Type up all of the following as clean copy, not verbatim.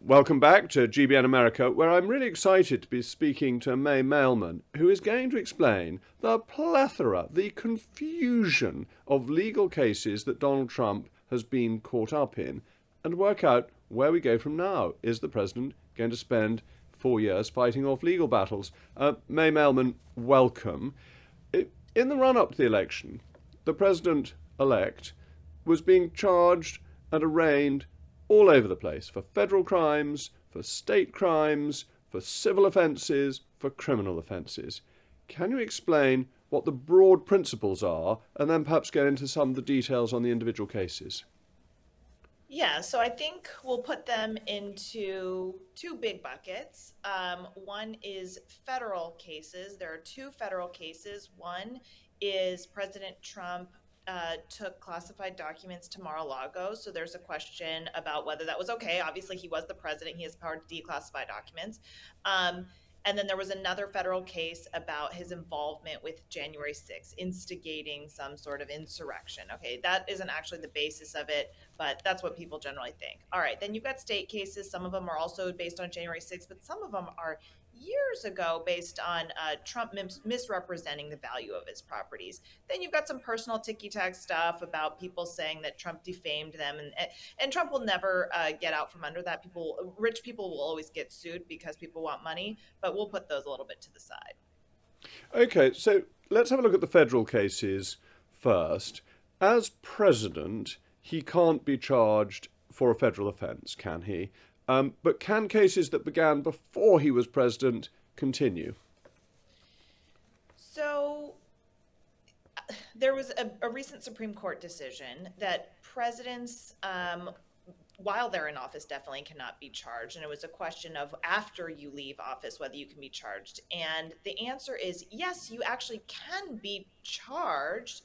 Welcome back to GBN America, where I'm really excited to be speaking to Mailman, who is going to explain the plethora, the confusion of legal cases that Donald Trump has been caught up in, and work out where we go from now. Is the president going to spend 4 years fighting off legal battles? Mailman, welcome. In the run-up to the election, the president-elect was being charged and arraigned all over the place for federal crimes, for state crimes, for civil offences, for criminal offences. Can you explain what the broad principles are and then perhaps go into some of the details on the individual cases? Yeah, so I think we'll put them into two big buckets. One is federal cases. There are two federal cases. One is President Trump took classified documents to Mar-a-Lago. So there's a question about whether that was okay. Obviously, he was the president. He has power to declassify documents. And then there was another federal case about his involvement with January 6th, instigating some sort of insurrection. Okay, that isn't actually the basis of it, but that's what people generally think. All right, then you've got state cases. Some of them are also based on January 6th, but some of them are years ago based on Trump misrepresenting the value of his properties. Then you've got some personal ticky-tack stuff about people saying that Trump defamed them, and Trump will never get out from under that. Rich people will always get sued because people want money, but we'll put those a little bit to the side. Okay, so let's have a look at the federal cases first. As president, he can't be charged for a federal offence, can he? But can cases that began before he was president continue? So there was a recent Supreme Court decision that presidents, while they're in office, definitely cannot be charged. And it was a question of after you leave office, whether you can be charged. And the answer is yes, you actually can be charged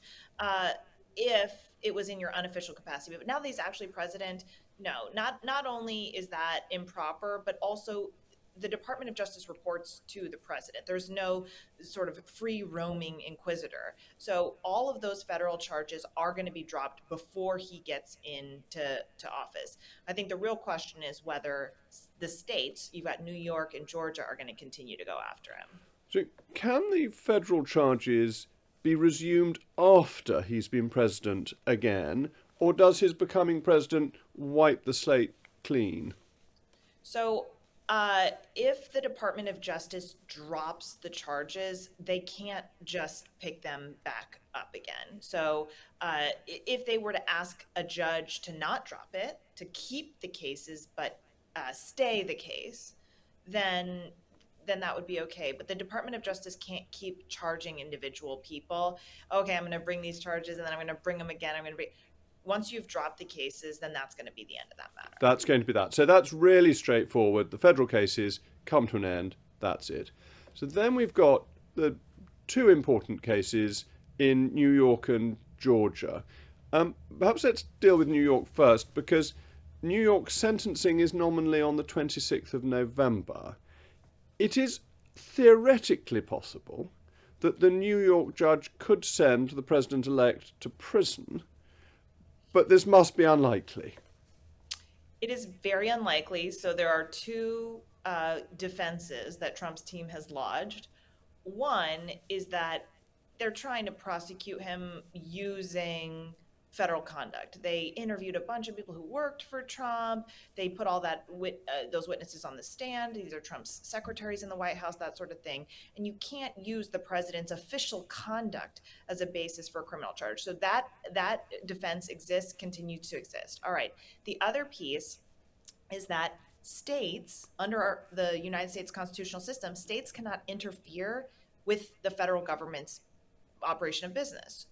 if it was in your unofficial capacity. But now that he's actually president, no, not only is that improper, but also the Department of Justice reports to the president. There's no sort of free roaming inquisitor. So all of those federal charges are going to be dropped before he gets into office. I think the real question is whether the states, you've got New York and Georgia, are going to continue to go after him. So can the federal charges be resumed after he's been president again, or does his becoming president wipe the slate clean? So if the Department of Justice drops the charges, they can't just pick them back up again. So if they were to ask a judge to not drop it, to keep the cases but stay the case, then that would be okay. But the Department of Justice can't keep charging individual people. Okay, I'm going to bring these charges and then I'm going to bring them again. Once you've dropped the cases, then that's going to be the end of that matter. That's going to be that. So that's really straightforward. The federal cases come to an end. That's it. So then we've got the two important cases in New York and Georgia. Perhaps let's deal with New York first, because New York's sentencing is nominally on the 26th of November. It is theoretically possible that the New York judge could send the president-elect to prison, but this must be unlikely. It is very unlikely. So there are two defenses that Trump's team has lodged. One is that they're trying to prosecute him using federal conduct. They interviewed a bunch of people who worked for Trump. They put all those witnesses on the stand. These are Trump's secretaries in the White House, that sort of thing. And you can't use the president's official conduct as a basis for a criminal charge. So that defense continues to exist. All right. The other piece is that states, under the United States constitutional system, states cannot interfere with the federal government's operation of business.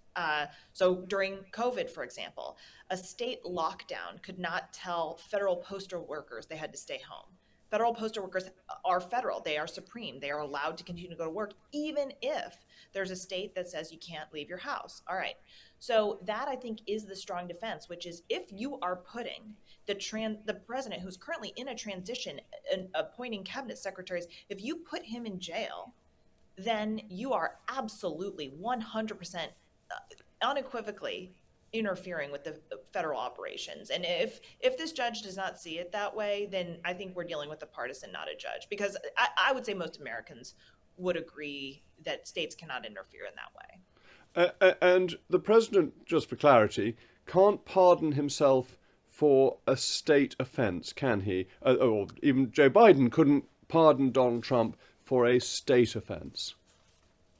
So during COVID, for example, a state lockdown could not tell federal postal workers they had to stay home. Federal postal workers are federal. They are supreme. They are allowed to continue to go to work, even if there's a state that says you can't leave your house. All right. So that, I think, is the strong defense, which is if you are putting the president, who's currently in a transition and appointing cabinet secretaries, if you put him in jail, then you are absolutely 100% unequivocally interfering with the federal operations. And if this judge does not see it that way, then I think we're dealing with a partisan, not a judge, because I would say most Americans would agree that states cannot interfere in that way. And the president, just for clarity, can't pardon himself for a state offence, can he? Or even Joe Biden couldn't pardon Donald Trump for a state offence.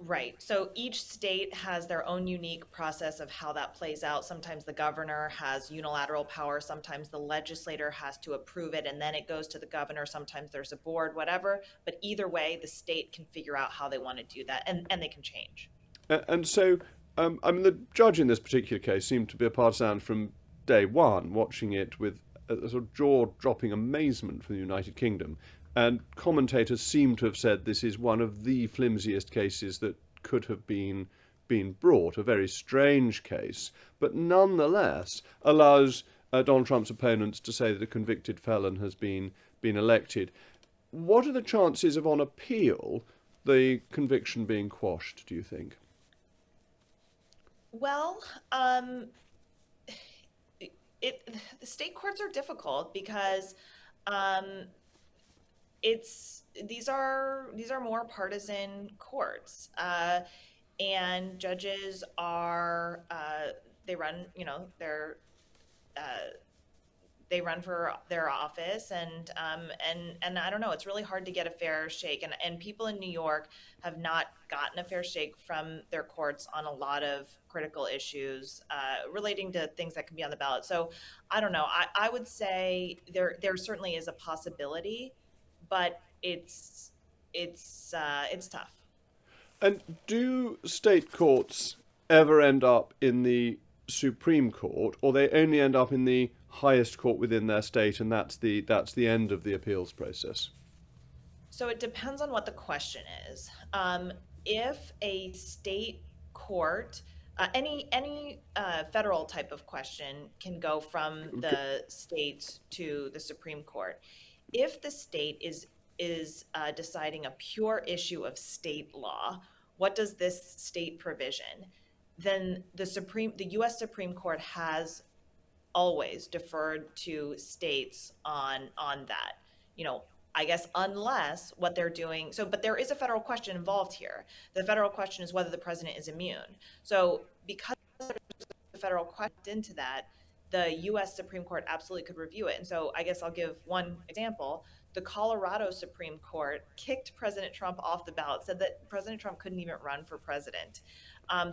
Right. So each state has their own unique process of how that plays out. Sometimes the governor has unilateral power. Sometimes the legislator has to approve it and then it goes to the governor. Sometimes there's a board, whatever. But either way, the state can figure out how they want to do that and they can change. And so, I mean, the judge in this particular case seemed to be a partisan from day one, watching it with a sort of jaw-dropping amazement from the United Kingdom. And commentators seem to have said this is one of the flimsiest cases that could have been brought, a very strange case, but nonetheless allows Donald Trump's opponents to say that a convicted felon has been elected. What are the chances of on appeal the conviction being quashed, do you think? Well, the state courts are difficult because um, it's these are more partisan courts, and judges are they run uh, they run for their office and I don't know, it's really hard to get a fair shake, and people in New York have not gotten a fair shake from their courts on a lot of critical issues relating to things that can be on the ballot. So I don't know, I would say there certainly is a possibility, but it's tough. And do state courts ever end up in the Supreme Court, or they only end up in the highest court within their state, and that's the end of the appeals process? So it depends on what the question is. If a state court, any federal type of question can go from Okay. the state to the Supreme Court. If the state is deciding a pure issue of state law, what does this state provision? Then the U.S. Supreme Court has always deferred to states on that. You know, I guess unless what they're doing. So, but there is a federal question involved here. The federal question is whether the president is immune. So, because the federal question into that, the U.S. Supreme Court absolutely could review it. And so, I guess I'll give one example. The Colorado Supreme Court kicked President Trump off the ballot, said that President Trump couldn't even run for president.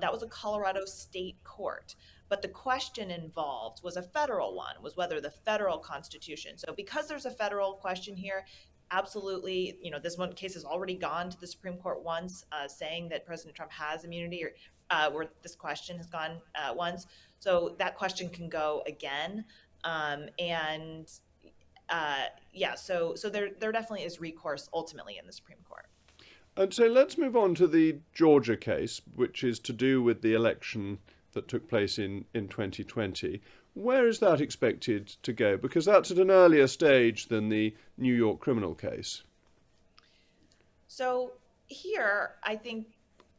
That was a Colorado state court. But the question involved was a federal one, was whether the federal constitution. So because there's a federal question here, absolutely, this one case has already gone to the Supreme Court once, saying that President Trump has immunity, or where this question has gone once. So that question can go again. And yeah, so there definitely is recourse ultimately in the Supreme Court. And so let's move on to the Georgia case, which is to do with the election that took place in 2020. Where is that expected to go? Because that's at an earlier stage than the New York criminal case. So here, I think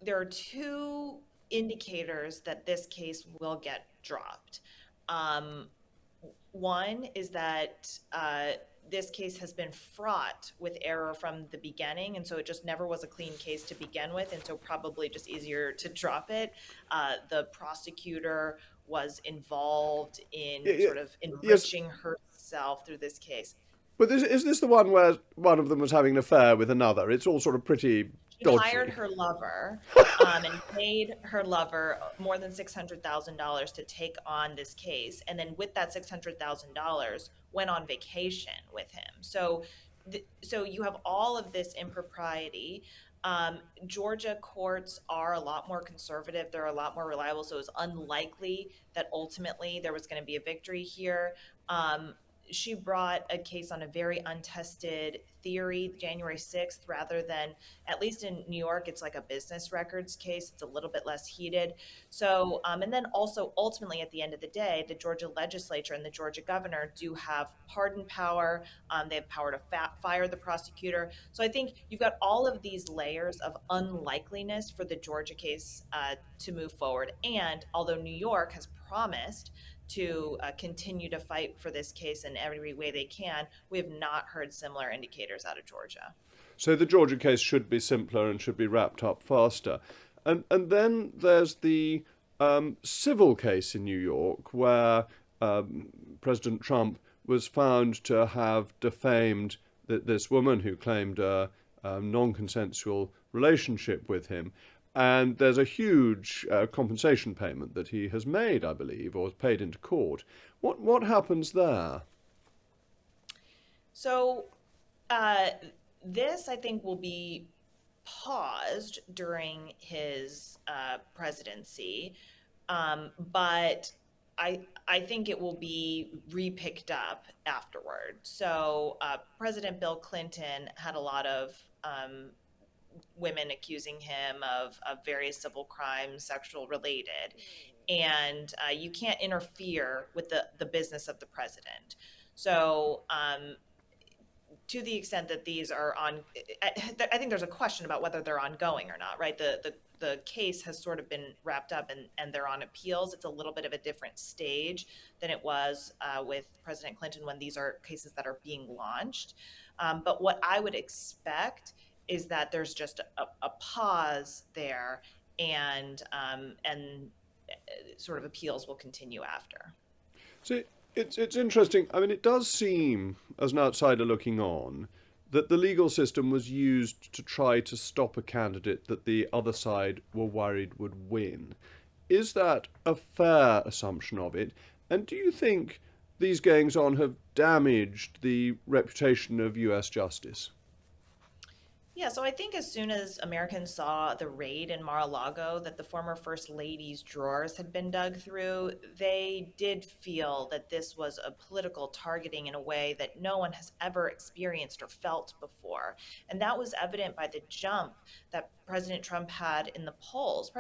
there are two indicators that this case will get dropped. Um, One is that this case has been fraught with error from the beginning, and so it just never was a clean case to begin with, and so probably just easier to drop it. The prosecutor was involved in sort of Yes, enriching herself through this case. but is this the one where one of them was having an affair with another? It's all sort of pretty She hired dodgy. her lover and paid her lover more than $600,000 to take on this case. And then with that $600,000 went on vacation with him. So you have all of this impropriety. Georgia courts are a lot more conservative. They're a lot more reliable. So it's unlikely that ultimately there was going to be a victory here. she brought a case on a very untested theory, January 6th, rather than, at least in New York, it's like a business records case. It's a little bit less heated. So, and then also ultimately at the end of the day, the Georgia legislature and the Georgia governor do have pardon power. They have power to fire the prosecutor. So I think you've got all of these layers of unlikeliness for the Georgia case to move forward. And although New York has promised to continue to fight for this case in every way they can, we have not heard similar indicators out of Georgia. So the Georgia case should be simpler and should be wrapped up faster. And then there's the civil case in New York where President Trump was found to have defamed this woman who claimed a non-consensual relationship with him. And there's a huge compensation payment that he has made, I believe, or has paid into court. What happens there? So this, I think, will be paused during his presidency, but I think it will be repicked up afterward. So President Bill Clinton had a lot of women accusing him of various civil crimes, sexual related, and you can't interfere with the business of the president. So to the extent that these are on, I think there's a question about whether they're ongoing or not, right? The case has sort of been wrapped up and they're on appeals. It's a little bit of a different stage than it was with President Clinton when these are cases that are being launched. But what I would expect is that there's just a pause there, and sort of appeals will continue after. So it's interesting. I mean, it does seem, as an outsider looking on, that the legal system was used to try to stop a candidate that the other side were worried would win. Is that a fair assumption of it? And do you think these goings on have damaged the reputation of US justice? Yeah, so I think as soon as Americans saw the raid in Mar-a-Lago that the former First Lady's drawers had been dug through, they did feel that this was a political targeting in a way that no one has ever experienced or felt before. And that was evident by the jump that President Trump had in the polls.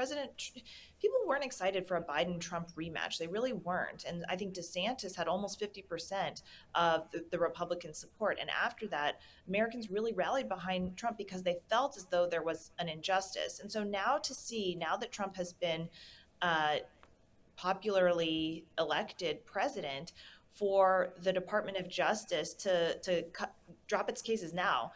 People weren't excited for a Biden-Trump rematch. They really weren't. And I think DeSantis had almost 50% of the Republican support. And after that, Americans really rallied behind Trump because they felt as though there was an injustice. And so now that Trump has been popularly elected president, for the Department of Justice to drop its cases now,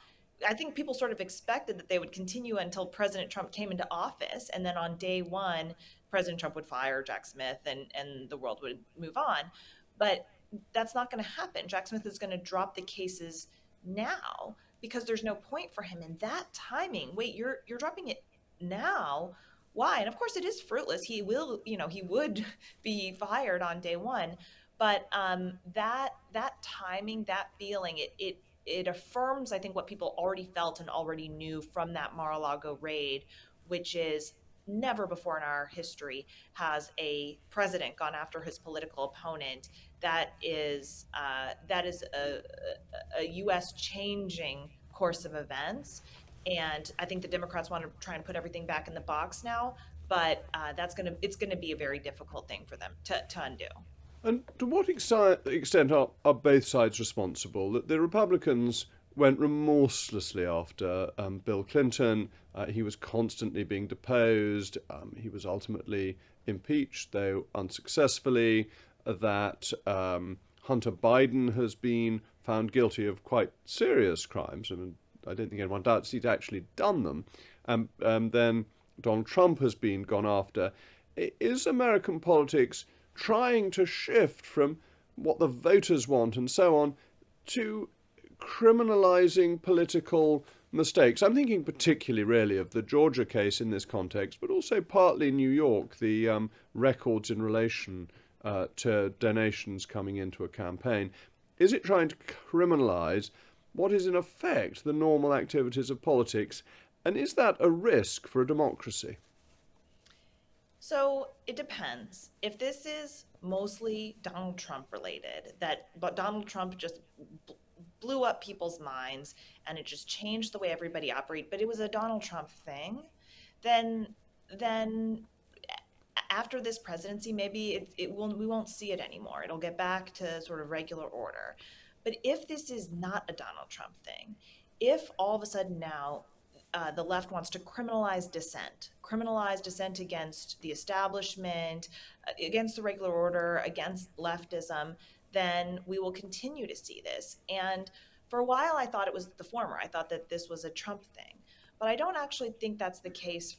I think people sort of expected that they would continue until President Trump came into office. And then on day one, President Trump would fire Jack Smith and the world would move on. But that's not going to happen. Jack Smith is going to drop the cases now because there's no point for him in that timing. Wait, you're dropping it now? Why? And of course it is fruitless. He would be fired on day one. But that timing, that feeling, it affirms, I think, what people already felt and already knew from that Mar-a-Lago raid, which is never before in our history has a president gone after his political opponent. That is a U.S. changing course of events. And I think the Democrats want to try and put everything back in the box now, but it's going to be a very difficult thing for them to undo. And to what extent are both sides responsible? That the Republicans went remorselessly after Bill Clinton. He was constantly being deposed. He was ultimately impeached, though unsuccessfully. That Hunter Biden has been found guilty of quite serious crimes. I mean, I don't think anyone doubts he's actually done them. Then Donald Trump has been gone after. Is American politics trying to shift from what the voters want and so on to criminalizing political mistakes? I'm thinking particularly really of the Georgia case in this context, but also partly New York, the records in relation to donations coming into a campaign. Is it trying to criminalize what is in effect the normal activities of politics? And is that a risk for a democracy? So it depends. If this is mostly Donald Trump related, but Donald Trump just blew up people's minds and it just changed the way everybody operated, but it was a Donald Trump thing, then then after this presidency, maybe we won't see it anymore. It'll get back to sort of regular order. But if this is not a Donald Trump thing, if all of a sudden now the left wants to criminalize dissent against the establishment, against the regular order, against leftism, then we will continue to see this. And for a while, I thought it was the former. I thought that this was a Trump thing. But I don't actually think that's the case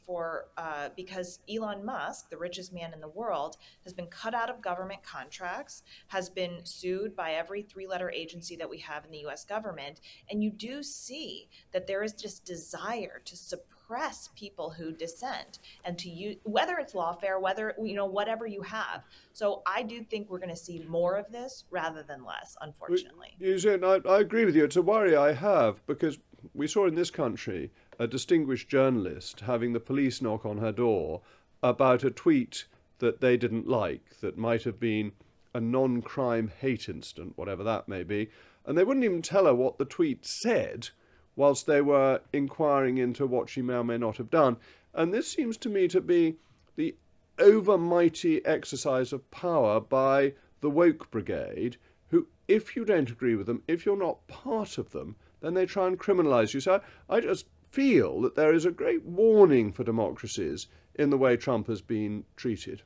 because Elon Musk, the richest man in the world, has been cut out of government contracts, has been sued by every three-letter agency that we have in the U.S. government, and you do see that there is this desire to suppress people who dissent and to use, whether it's lawfare, whether whatever you have. So I do think we're going to see more of this rather than less, unfortunately. I agree with you. It's a worry I have because we saw in this country a distinguished journalist having the police knock on her door about a tweet that they didn't like, that might have been a non-crime hate incident, whatever that may be, and they wouldn't even tell her what the tweet said whilst they were inquiring into what she may or may not have done. And this seems to me to be the overmighty exercise of power by the woke brigade, who, if you don't agree with them, if you're not part of them, then they try and criminalise you. So I just feel that there is a great warning for democracies in the way Trump has been treated.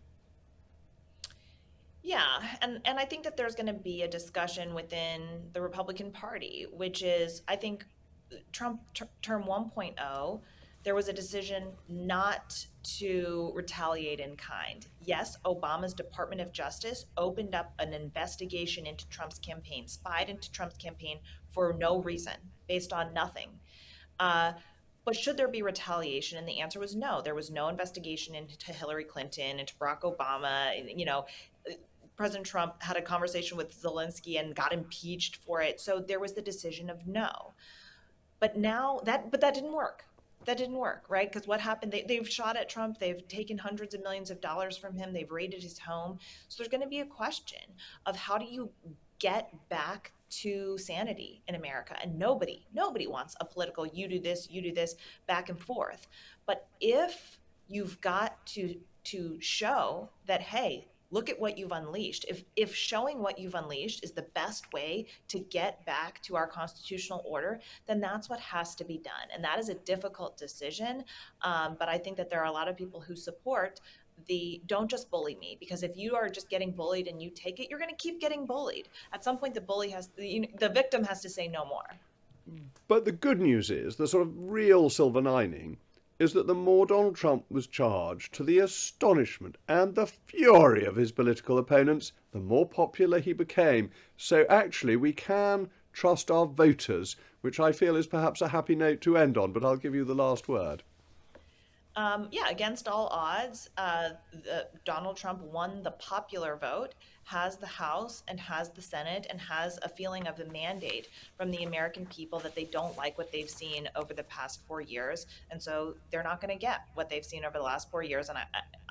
Yeah, and I think that there's going to be a discussion within the Republican Party, which is, I think, Trump term 1.0, there was a decision not to retaliate in kind. Yes, Obama's Department of Justice opened up an investigation into Trump's campaign, spied into Trump's campaign for no reason, based on nothing. But should there be retaliation? And the answer was no. There was no investigation into Hillary Clinton, into Barack Obama. President Trump had a conversation with Zelensky and got impeached for it. So there was the decision of no. But that didn't work. That didn't work, right? Because what happened? They've shot at Trump. They've taken hundreds of millions of dollars from him. They've raided his home. So there's going to be a question of how do you get back to sanity in America? And nobody wants a political you do this back and forth. But if you've got to show that, hey, look at what you've unleashed. If showing what you've unleashed is the best way to get back to our constitutional order, then that's what has to be done. And that is a difficult decision. But I think that there are a lot of people who support the don't just bully me, because if you are just getting bullied and you take it, you're going to keep getting bullied. At some point, the victim has to say no more. But the good news is, the sort of real silver lining, is that the more Donald Trump was charged, to the astonishment and the fury of his political opponents, the more popular he became. So actually we can trust our voters, which I feel is perhaps a happy note to end on, but I'll give you the last word. Against all odds, Donald Trump won the popular vote, has the House and has the Senate, and has a feeling of the mandate from the American people that they don't like what they've seen over the past 4 years. And so they're not going to get what they've seen over the last 4 years. And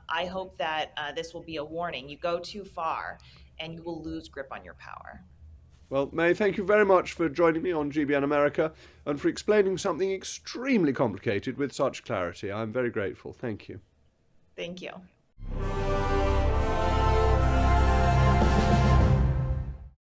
I hope that this will be a warning. You go too far and you will lose grip on your power. Well, May, thank you very much for joining me on GBN America and for explaining something extremely complicated with such clarity. I'm very grateful. Thank you. Thank you.